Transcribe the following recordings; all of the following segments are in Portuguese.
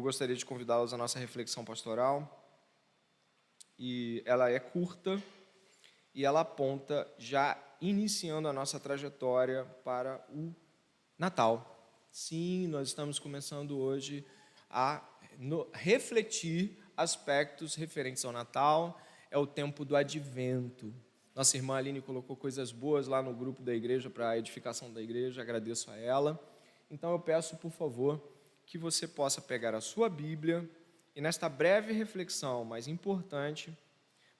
eu gostaria de convidá-los à nossa reflexão pastoral. E ela é curta e ela aponta, já iniciando a nossa trajetória para o Natal. Sim, nós estamos começando hoje a refletir aspectos referentes ao Natal. É o tempo do Advento. Nossa irmã Aline colocou coisas boas lá no grupo da igreja para a edificação da igreja, agradeço a ela. Então eu peço, por favor, que você possa pegar a sua Bíblia e nesta breve reflexão, mais importante,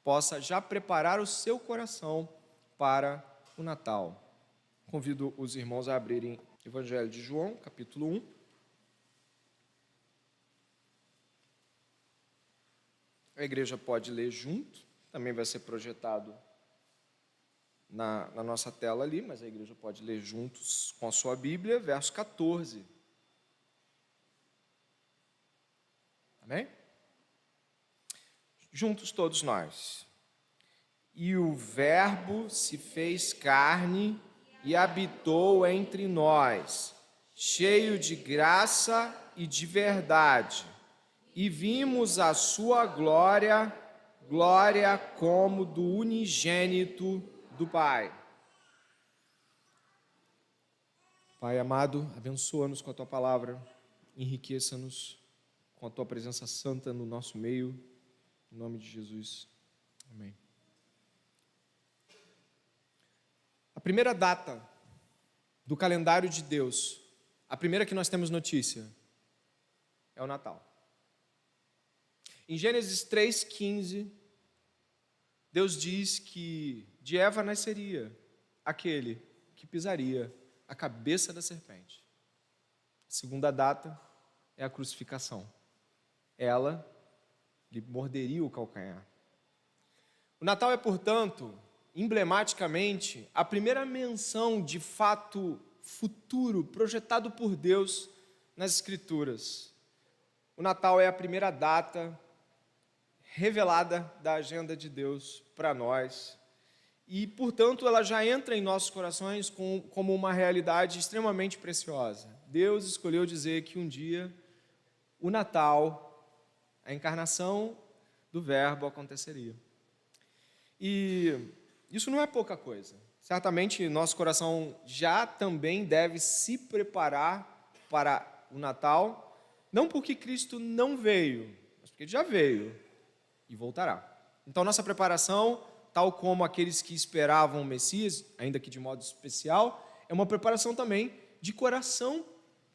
possa já preparar o seu coração para o Natal. Convido os irmãos a abrirem o Evangelho de João, capítulo 1. A igreja pode ler junto, também vai ser projetado na nossa tela ali, mas a igreja pode ler juntos com a sua Bíblia, verso 14. Amém? Juntos todos nós. E o Verbo se fez carne e habitou entre nós, cheio de graça e de verdade. E vimos a sua glória, glória como do unigênito do Pai. Pai amado, abençoa-nos com a Tua palavra, enriqueça-nos com a Tua presença santa no nosso meio, em nome de Jesus. Amém. A primeira data do calendário de Deus, a primeira que nós temos notícia, é o Natal. Em Gênesis 3,15, Deus diz que de Eva nasceria aquele que pisaria a cabeça da serpente. A segunda data é a crucificação. Ela lhe morderia o calcanhar. O Natal é, portanto, emblematicamente, a primeira menção de fato futuro projetado por Deus nas Escrituras. O Natal é a primeira data revelada da agenda de Deus para nós e, portanto, ela já entra em nossos corações como uma realidade extremamente preciosa. Deus escolheu dizer que um dia o Natal, a encarnação do Verbo aconteceria. E isso não é pouca coisa. Certamente, nosso coração já também deve se preparar para o Natal, não porque Cristo não veio, mas porque Ele já veio e voltará. Então, nossa preparação, tal como aqueles que esperavam o Messias, ainda que de modo especial, é uma preparação também de coração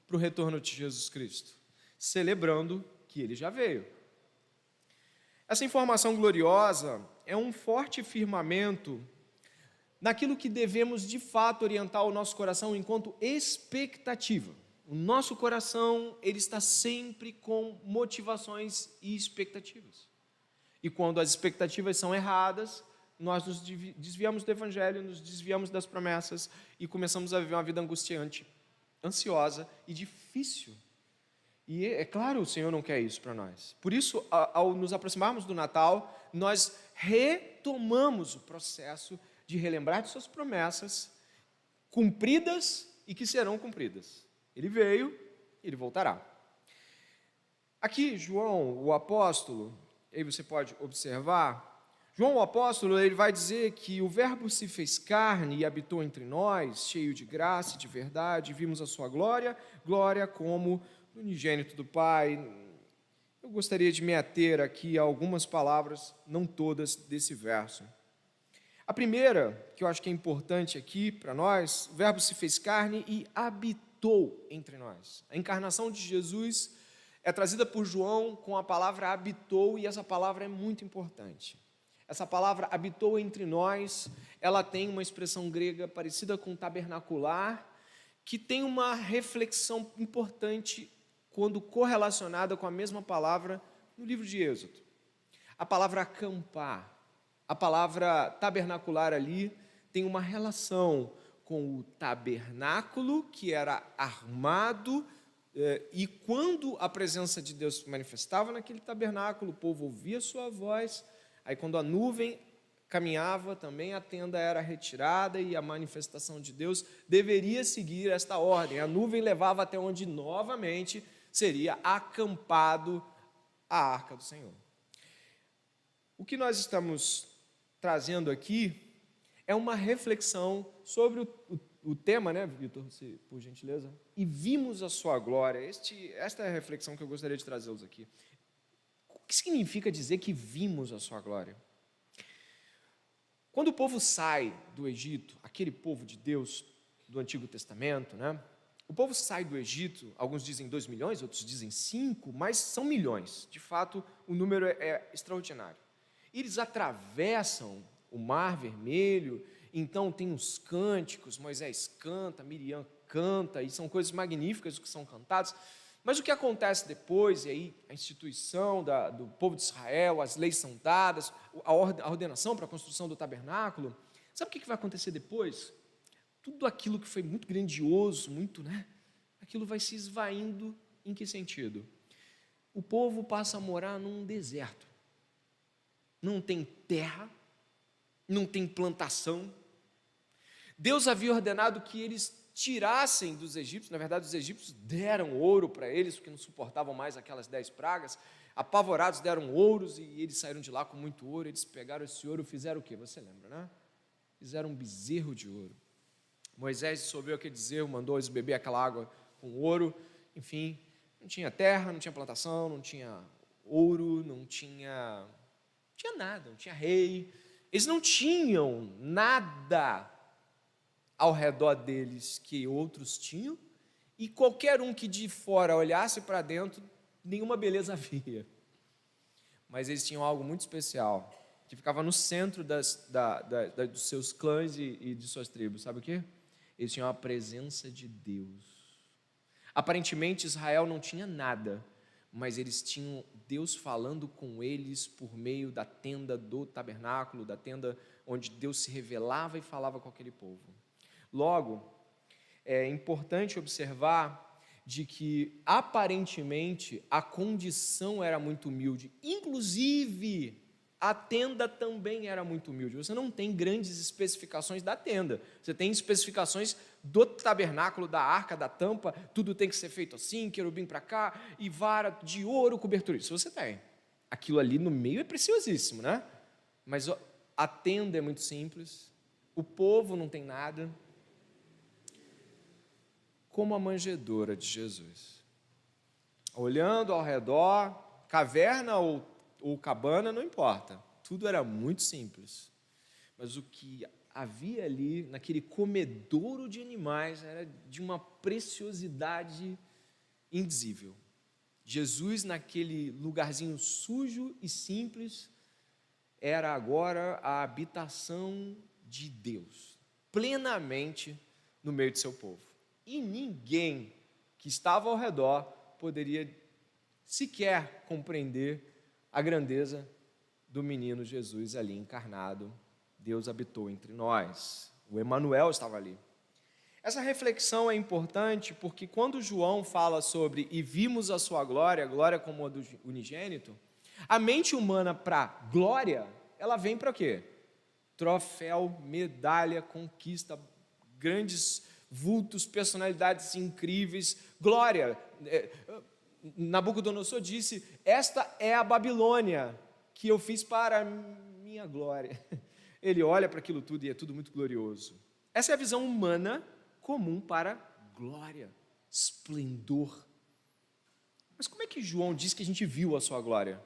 para o retorno de Jesus Cristo, celebrando que Ele já veio. Essa informação gloriosa é um forte firmamento naquilo que devemos de fato orientar o nosso coração enquanto expectativa. O nosso coração, ele está sempre com motivações e expectativas. E quando as expectativas são erradas, nós nos desviamos do Evangelho, nos desviamos das promessas e começamos a viver uma vida angustiante, ansiosa e difícil. E é claro, o Senhor não quer isso para nós. Por isso, ao nos aproximarmos do Natal, nós retomamos o processo de relembrar de suas promessas, cumpridas e que serão cumpridas. Ele veio, ele voltará. Aqui, João, o apóstolo, aí você pode observar, João, o apóstolo, ele vai dizer que o Verbo se fez carne e habitou entre nós, cheio de graça e de verdade, vimos a sua glória, glória como unigênito do Pai. Eu gostaria de me ater aqui a algumas palavras, não todas, desse verso. A primeira, que eu acho que é importante aqui para nós, o Verbo se fez carne e habitou entre nós. A encarnação de Jesus é trazida por João com a palavra habitou, e essa palavra é muito importante. Essa palavra habitou entre nós, ela tem uma expressão grega parecida com tabernacular, que tem uma reflexão importante quando correlacionada com a mesma palavra no livro de Êxodo. A palavra acampar, a palavra tabernacular ali tem uma relação com o tabernáculo que era armado, e quando a presença de Deus se manifestava naquele tabernáculo, o povo ouvia sua voz, aí quando a nuvem caminhava, também a tenda era retirada e a manifestação de Deus deveria seguir esta ordem. A nuvem levava até onde novamente seria acampado a arca do Senhor. O que nós estamos trazendo aqui é uma reflexão sobre o tema, né, Vitor, por gentileza? E vimos a sua glória. Esta é a reflexão que eu gostaria de trazê-los aqui. O que significa dizer que vimos a sua glória? Quando o povo sai do Egito, aquele povo de Deus do Antigo Testamento, né? O povo sai do Egito, alguns dizem 2 milhões, outros dizem 5, mas são milhões. De fato, o número é extraordinário. Eles atravessam o Mar Vermelho, então tem os cânticos, Moisés canta, Miriam canta, e são coisas magníficas que são cantadas. Mas o que acontece depois, e aí a instituição do povo de Israel, as leis são dadas, a ordenação para a construção do tabernáculo, sabe o que vai acontecer depois? Tudo aquilo que foi muito grandioso, aquilo vai se esvaindo. Em que sentido? O povo passa a morar num deserto. Não tem terra, não tem plantação. Deus havia ordenado que eles tirassem dos egípcios, na verdade os egípcios deram ouro para eles, porque não suportavam mais aquelas 10 pragas, apavorados deram ouros e eles saíram de lá com muito ouro. Eles pegaram esse ouro e fizeram o quê? Você lembra, né? Fizeram um bezerro de ouro. Moisés dissolveu aquele bezerro, mandou eles beber aquela água com ouro, enfim, não tinha terra, não tinha plantação, não tinha ouro, não tinha nada, não tinha rei, eles não tinham nada ao redor deles que outros tinham, e qualquer um que de fora olhasse para dentro, nenhuma beleza havia. Mas eles tinham algo muito especial, que ficava no centro dos seus clãs e de suas tribos, sabe o quê? Eles tinham a presença de Deus. Aparentemente Israel não tinha nada, mas eles tinham Deus falando com eles por meio da tenda do tabernáculo, da tenda onde Deus se revelava e falava com aquele povo. Logo, é importante observar de que aparentemente a condição era muito humilde, inclusive a tenda também era muito humilde. Você não tem grandes especificações da tenda, você tem especificações do tabernáculo, da arca, da tampa, tudo tem que ser feito assim, querubim para cá, e vara de ouro, cobertura. Isso você tem. Aquilo ali no meio é preciosíssimo, né? Mas a tenda é muito simples, o povo não tem nada, como a manjedoura de Jesus. Olhando ao redor, caverna ou cabana, não importa, tudo era muito simples, mas o que havia ali, naquele comedouro de animais, era de uma preciosidade indizível. Jesus, naquele lugarzinho sujo e simples, era agora a habitação de Deus, plenamente no meio de seu povo, e ninguém que estava ao redor poderia sequer compreender a grandeza do menino Jesus ali encarnado. Deus habitou entre nós, o Emanuel estava ali. Essa reflexão é importante porque quando João fala sobre e vimos a sua glória, glória como a do unigênito, a mente humana para glória, ela vem para quê? Troféu, medalha, conquista, grandes vultos, personalidades incríveis, glória. Nabucodonosor disse: esta é a Babilônia que eu fiz para a minha glória. Ele olha para aquilo tudo e é tudo muito glorioso. Essa é a visão humana comum para glória, esplendor. Mas como é que João diz que a gente viu a sua glória?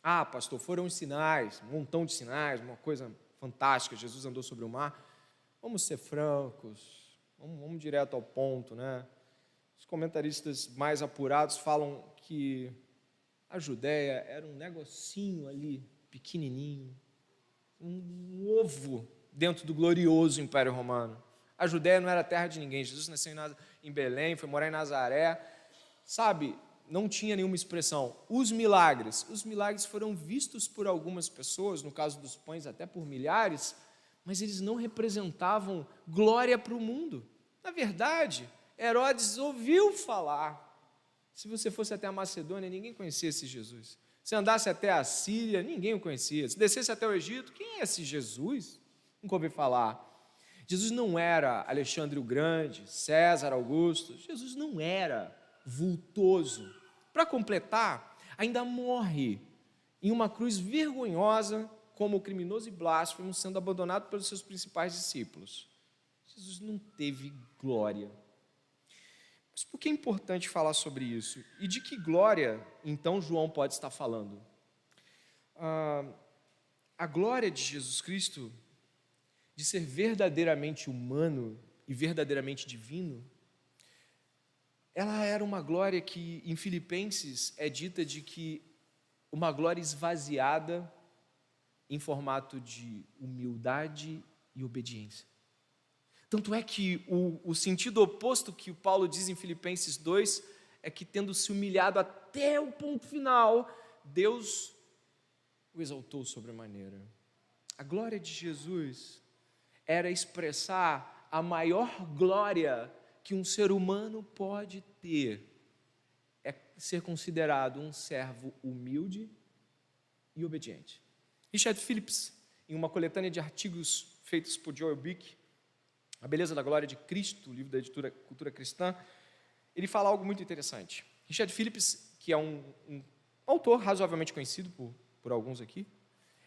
Ah, pastor, foram os sinais, um montão de sinais, uma coisa fantástica, Jesus andou sobre o mar. Vamos ser francos, vamos direto ao ponto, né? Os comentaristas mais apurados falam que a Judéia era um negocinho ali, pequenininho, um ovo dentro do glorioso Império Romano. A Judéia não era terra de ninguém. Jesus nasceu em Belém, foi morar em Nazaré, sabe, não tinha nenhuma expressão. Os milagres foram vistos por algumas pessoas, no caso dos pães até por milhares, mas eles não representavam glória para o mundo. Na verdade, Herodes ouviu falar. Se você fosse até a Macedônia, ninguém conhecia esse Jesus. Se andasse até a Síria, ninguém o conhecia. Se descesse até o Egito, quem é esse Jesus? Nunca ouvi falar. Jesus não era Alexandre o Grande, César Augusto. Jesus não era vultoso. Para completar, ainda morre em uma cruz vergonhosa como criminoso e blasfemo, sendo abandonado pelos seus principais discípulos. Jesus não teve glória. Mas por que é importante falar sobre isso? E de que glória, então, João pode estar falando? A glória de Jesus Cristo, de ser verdadeiramente humano e verdadeiramente divino, ela era uma glória que, em Filipenses, é dita de que uma glória esvaziada em formato de humildade e obediência. Tanto é que o sentido oposto que o Paulo diz em Filipenses 2 é que, tendo se humilhado até o ponto final, Deus o exaltou sobremaneira. A glória de Jesus era expressar a maior glória que um ser humano pode ter, é ser considerado um servo humilde e obediente. Richard Phillips, em uma coletânea de artigos feitos por Joel Bick, A Beleza da Glória de Cristo, livro da editora Cultura Cristã, ele fala algo muito interessante. Richard Phillips, que é um autor razoavelmente conhecido por alguns aqui,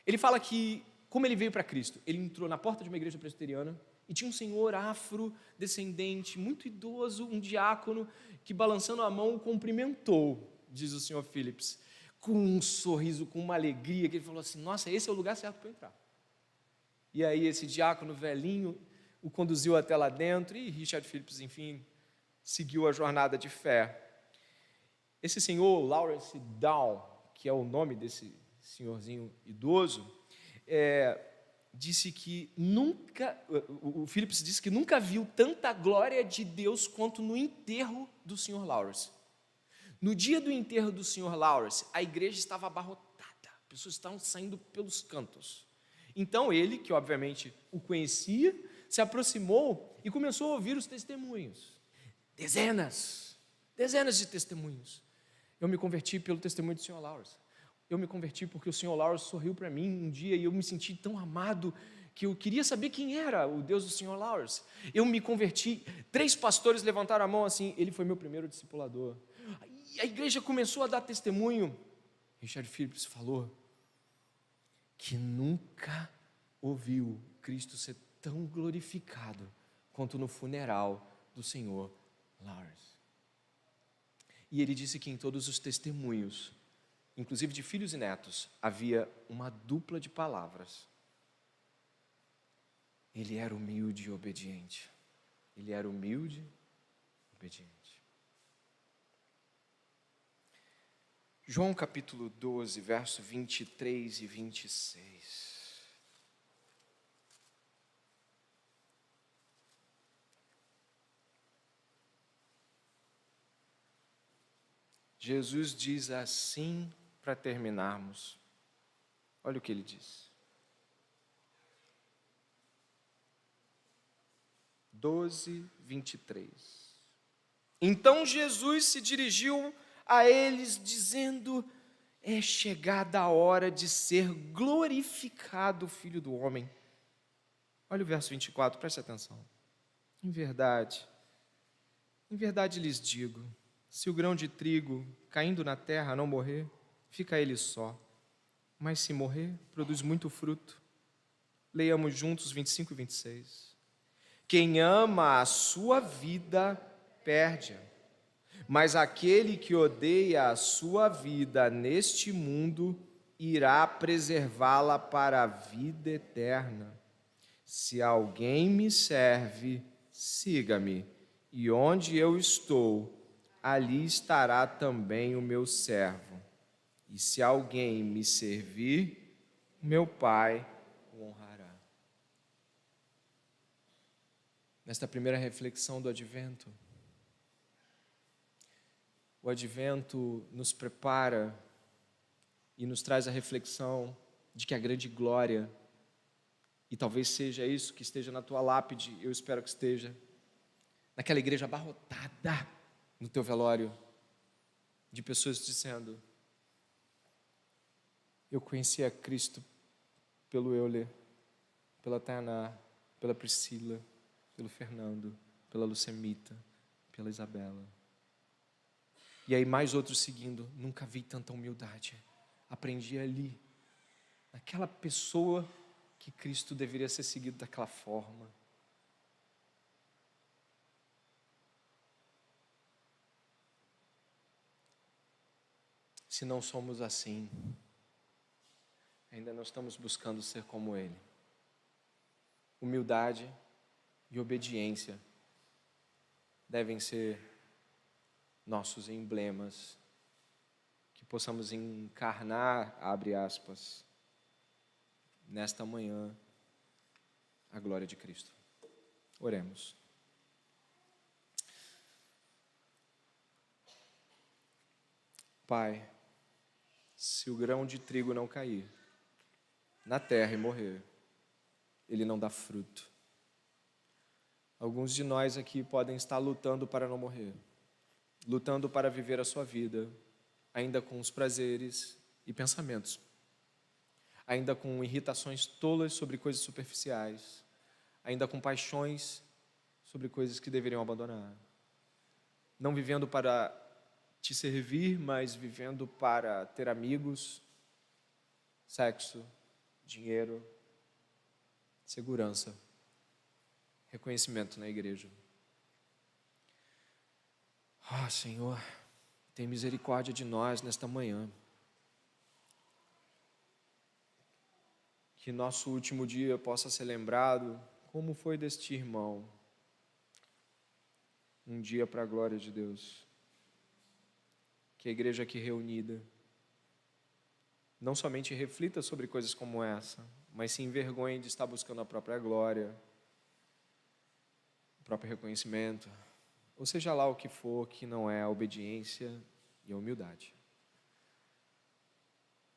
ele fala que, como ele veio para Cristo, ele entrou na porta de uma igreja presbiteriana e tinha um senhor afrodescendente, muito idoso, um diácono, que balançando a mão o cumprimentou, diz o senhor Phillips, com um sorriso, com uma alegria, que ele falou assim: nossa, esse é o lugar certo para eu entrar. E aí esse diácono velhinho o conduziu até lá dentro e Richard Phillips, enfim, seguiu a jornada de fé. Esse senhor, Lawrence Down, que é o nome desse senhorzinho idoso, disse que o Phillips disse que nunca viu tanta glória de Deus quanto no enterro do senhor Lawrence. No dia do enterro do senhor Lawrence, a igreja estava abarrotada, pessoas estavam saindo pelos cantos. Então ele, que obviamente o conhecia, se aproximou e começou a ouvir os testemunhos. Dezenas de testemunhos. Eu me converti pelo testemunho do senhor Lawrence. Eu me converti porque o senhor Lawrence sorriu para mim um dia e eu me senti tão amado que eu queria saber quem era o Deus do senhor Lawrence. Eu me converti, 3 pastores levantaram a mão assim, ele foi meu primeiro discipulador. E a igreja começou a dar testemunho. Richard Phillips falou que nunca ouviu Cristo ser tão glorificado quanto no funeral do senhor Lawrence. E ele disse que em todos os testemunhos, inclusive de filhos e netos, havia uma dupla de palavras. Ele era humilde e obediente. Ele era humilde e obediente. João capítulo 12, verso 23 e 26. Jesus diz assim, para terminarmos. Olha o que ele diz. 12, 23. Então Jesus se dirigiu a eles dizendo: é chegada a hora de ser glorificado o Filho do Homem. Olha o verso 24, preste atenção. Em verdade lhes digo, se o grão de trigo caindo na terra não morrer, fica ele só. Mas se morrer, produz muito fruto. Leiamos juntos 25 e 26. Quem ama a sua vida, perde-a. Mas aquele que odeia a sua vida neste mundo, irá preservá-la para a vida eterna. Se alguém me serve, siga-me, e onde eu estou, ali estará também o meu servo. E se alguém me servir, meu Pai o honrará. Nesta primeira reflexão do Advento, o Advento nos prepara e nos traz a reflexão de que a grande glória, e talvez seja isso que esteja na tua lápide, eu espero que esteja, naquela igreja abarrotada no teu velório, de pessoas dizendo: eu conheci a Cristo pelo Euler, pela Tainá, pela Priscila, pelo Fernando, pela Lucemita, pela Isabela. E aí mais outros seguindo. Nunca vi tanta humildade. Aprendi ali, naquela pessoa que Cristo deveria ser seguido daquela forma. Se não somos assim, ainda não estamos buscando ser como Ele. Humildade e obediência devem ser nossos emblemas, que possamos encarnar, abre aspas, nesta manhã, a glória de Cristo. Oremos. Pai, se o grão de trigo não cair na terra e morrer, ele não dá fruto. Alguns de nós aqui podem estar lutando para não morrer, lutando para viver a sua vida, ainda com os prazeres e pensamentos, ainda com irritações tolas sobre coisas superficiais, ainda com paixões sobre coisas que deveriam abandonar, não vivendo para te servir, mas vivendo para ter amigos, sexo, dinheiro, segurança, reconhecimento na igreja. Senhor, tem misericórdia de nós nesta manhã. Que nosso último dia possa ser lembrado como foi deste irmão. Um dia para a glória de Deus. Que a igreja aqui reunida não somente reflita sobre coisas como essa, mas se envergonhe de estar buscando a própria glória, o próprio reconhecimento, ou seja lá o que for que não é a obediência e a humildade.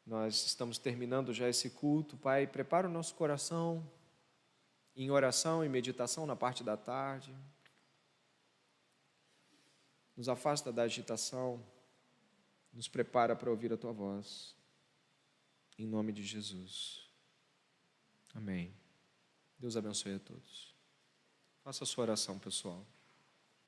Nós estamos terminando já esse culto, Pai, prepara o nosso coração em oração e meditação na parte da tarde. Nos afasta da agitação, nos prepara para ouvir a Tua voz. Em nome de Jesus. Amém. Deus abençoe a todos. Faça a sua oração, pessoal.